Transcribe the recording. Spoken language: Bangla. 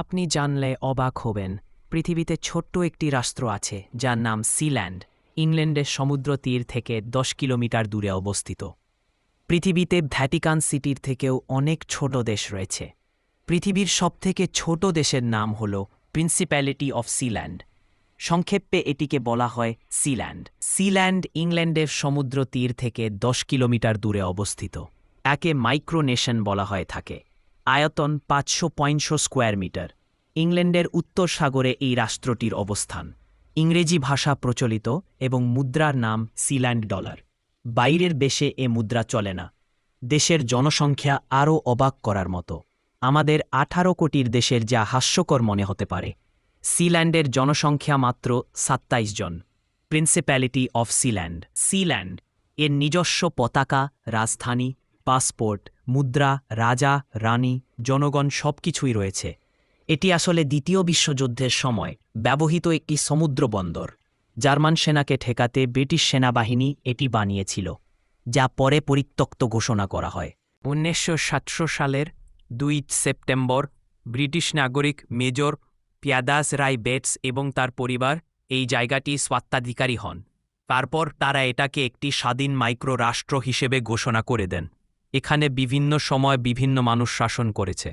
আপনি জানলে অবাক হবেন, পৃথিবীতে ছোট্ট একটি রাষ্ট্র আছে যার নাম সিল্যান্ড, ইংল্যান্ডের সমুদ্র তীর থেকে ১০ কিলোমিটার দূরে অবস্থিত। পৃথিবীতে ভ্যাটিকান সিটির থেকেও অনেক ছোট দেশ রয়েছে। পৃথিবীর সবথেকে ছোট দেশের নাম হল প্রিন্সিপ্যালিটি অফ সিল্যান্ড। সংক্ষেপে এটিকে বলা হয় সিল্যান্ড। সিল্যান্ড ইংল্যান্ডের সমুদ্র তীর থেকে ১০ কিলোমিটার দূরে অবস্থিত। একে মাইক্রোনেশন বলা হয়ে থাকে। আয়তন ৫০০ স্কোয়ার মিটার। ইংল্যান্ডের উত্তর সাগরে এই রাষ্ট্রটির অবস্থান। ইংরেজি ভাষা প্রচলিত এবং মুদ্রার নাম সিল্যান্ড ডলার। বাইরের দেশে এ মুদ্রা চলে না। দেশের জনসংখ্যা আরও অবাক করার মতো। আমাদের ১৮ কোটির দেশের যা হাস্যকর মনে হতে পারে। সিল্যান্ডের জনসংখ্যা মাত্র ২৭ জন। Principality of Sealand. সিল্যান্ড এর নিজস্ব পতাকা, রাজধানী, পাসপোর্ট, মুদ্রা, রাজা, রানী, জনগণ সবকিছুই রয়েছে। এটি আসলে দ্বিতীয় বিশ্বযুদ্ধের সময় ব্যবহৃত একটি সমুদ্র বন্দর। জার্মান সেনাকে ঠেকাতে ব্রিটিশ সেনাবাহিনী এটি বানিয়েছিল, যা পরে পরিত্যক্ত ঘোষণা করা হয়। ১৯৭৭ সালের ২ সেপ্টেম্বর ব্রিটিশ নাগরিক মেজর পিয়াদাস রায় বেটস এবং তার পরিবার এই জায়গাটি স্বাত্বাধিকারী হন। তারপর তারা এটাকে একটি স্বাধীন মাইক্রো রাষ্ট্র হিসেবে ঘোষণা করে দেন। এখানে বিভিন্ন সময় বিভিন্ন মানুষ শাসন করেছে।